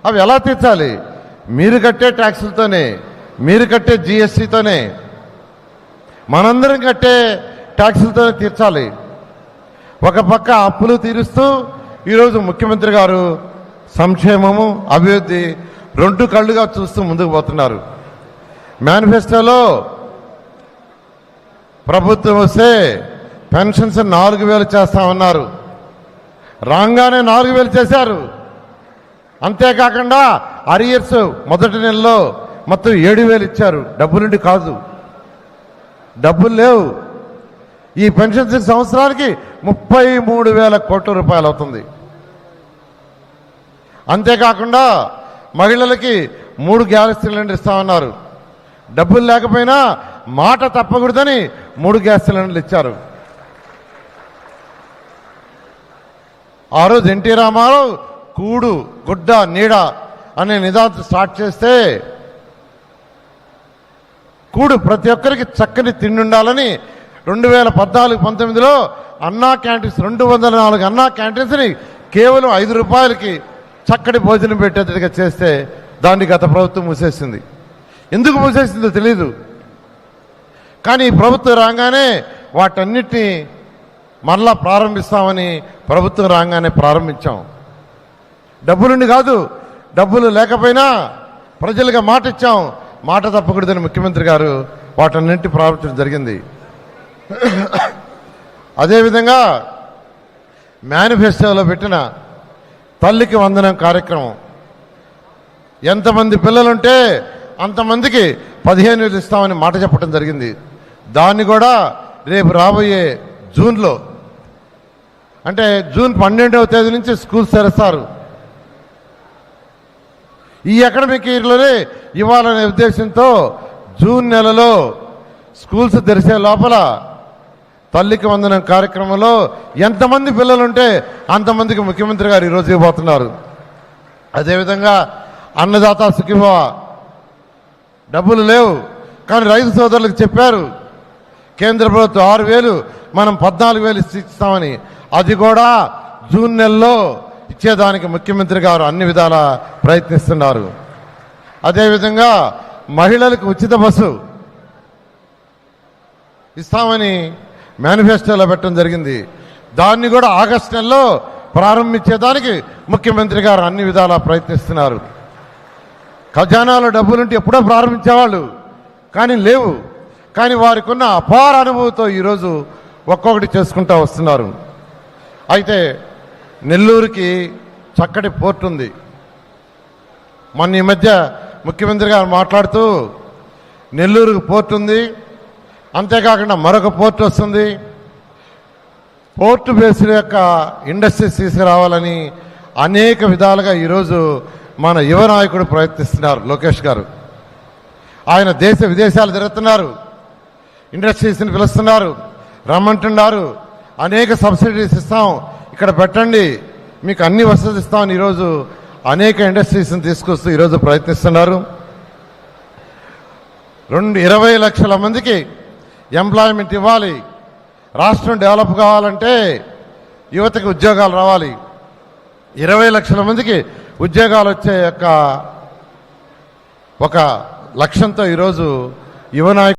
అవి ఎలా తీర్చాలి? మీరు కట్టే ట్యాక్సులతోనే, మీరు కట్టే జిఎస్టీతోనే, మనందరం కట్టే ట్యాక్సులతోనే తీర్చాలి. ఒక పక్క అప్పులు తీరుస్తూ ఈరోజు ముఖ్యమంత్రి గారు సంక్షేమము అభివృద్ధి రెండు కళ్ళుగా చూస్తూ ముందుకు పోతున్నారు. మేనిఫెస్టోలో ప్రభుత్వం వస్తే పెన్షన్స్ 4,000 చేస్తామన్నారు. రాగానే 4,000 చేశారు. అంతేకాకుండా అరియర్స్ మొదటి నెలలో మొత్తం 7,000 ఇచ్చారు. డబ్బులుండి కాదు, డబ్బులు లేవు. ఈ పెన్షన్స్ సంవత్సరానికి 33,000 కోట్ల రూపాయలు అవుతుంది. అంతేకాకుండా మహిళలకి 3 గ్యాస్ సిలిండర్ ఇస్తామన్నారు. డబ్బులు లేకపోయినా మాట తప్పకూడదని 3 గ్యాస్ సిలిండర్లు ఇచ్చారు. ఆ రోజు ఎన్టీ రామారావు కూడు గుడ్డ నీడ అనే నిదానం స్టార్ట్ చేస్తే, కూడు ప్రతి ఒక్కరికి చక్కని తిండి ఉండాలని 2014-19లో అన్నా క్యాంటీన్స్ 204 అన్నా క్యాంటీన్స్ని కేవలం 5 రూపాయలకి చక్కటి భోజనం పెట్టేట్టుగా చేస్తే దాన్ని గత ప్రభుత్వం మూసేసింది. ఎందుకు మూసేసిందో తెలీదు. కానీ ప్రభుత్వం రాగానే వాటన్నిటినీ మరలా ప్రారంభిస్తామని ప్రభుత్వం రాగానే ప్రారంభించాం. డబ్బులుండి కాదు, డబ్బులు లేకపోయినా ప్రజలుగా మాట ఇచ్చాం. మాట తప్పకూడదని ముఖ్యమంత్రి గారు వాటన్నింటి ప్రారంభించడం జరిగింది. అదేవిధంగా మేనిఫెస్టోలో పెట్టిన తల్లికి వందనం కార్యక్రమం, ఎంతమంది పిల్లలుంటే అంతమందికి 15,000 ఇస్తామని మాట చెప్పడం జరిగింది. దాన్ని కూడా రేపు రాబోయే జూన్లో, అంటే జూన్ 12వ తేదీ నుంచి స్కూల్స్ తెరుస్తారు. ఈ అకాడమిక్ ఇయర్లోనే ఇవ్వాలనే ఉద్దేశంతో జూన్ నెలలో స్కూల్స్ తెరిసే లోపల తల్లికి వందనం కార్యక్రమంలో ఎంతమంది పిల్లలుంటే అంతమందికి ముఖ్యమంత్రి గారు ఈరోజు ఇవ్వబోతున్నారు. అదేవిధంగా అన్నదాత సుఖీభవ, డబ్బులు లేవు కానీ రైతు సోదరులకు చెప్పారు కేంద్ర ప్రభుత్వం 6,000, మనం 14,000 ఇస్తామని. అది కూడా జూన్ నెలలో ఇచ్చేదానికి ముఖ్యమంత్రి గారు అన్ని విధాలా ప్రయత్నిస్తున్నారు. అదేవిధంగా మహిళలకు ఉచిత బస్సు ఇస్తామని మేనిఫెస్టోలో పెట్టడం జరిగింది. దాన్ని కూడా ఆగస్టు నెలలో ప్రారంభించేదానికి ముఖ్యమంత్రి గారు అన్ని విధాలా ప్రయత్నిస్తున్నారు. ఖజానాలో డబ్బులుంటే ఎప్పుడో ప్రారంభించేవాళ్ళు, కానీ లేవు. కానీ వారికి ఉన్న అపార అనుభవంతో ఈరోజు ఒక్కొక్కటి చేసుకుంటూ వస్తున్నారు. అయితే నెల్లూరుకి చక్కటి పోర్టు ఉంది. మొన్న ఈ మధ్య ముఖ్యమంత్రి గారు మాట్లాడుతూ నెల్లూరుకు పోర్టు ఉంది, అంతేకాకుండా మరొక పోర్టు వస్తుంది, పోర్టు బేస్డ్ యొక్క ఇండస్ట్రీస్ తీసుకురావాలని అనేక విధాలుగా ఈరోజు మన యువ నాయకుడు ప్రయత్నిస్తున్నారు. లోకేష్ గారు ఆయన దేశ విదేశాలు తిరుగుతున్నారు, ఇండస్ట్రీస్ని పిలుస్తున్నారు, రమ్మంటున్నారు. అనేక సబ్సిడీస్ ఇస్తాం, ఇక్కడ పెట్టండి, మీకు అన్ని వసతులు ఇస్తామని ఈరోజు అనేక ఇండస్ట్రీస్ని తీసుకొస్తూ ఈరోజు ప్రయత్నిస్తున్నారు. 20 లక్షల మందికి ఎంప్లాయ్మెంట్ ఇవ్వాలి. రాష్ట్రం డెవలప్ కావాలంటే యువతకి ఉద్యోగాలు రావాలి. 20 లక్షల మందికి ఉద్యోగాలు వచ్చే యొక్క ఒక లక్ష్యంతో ఈరోజు యువ నాయకులు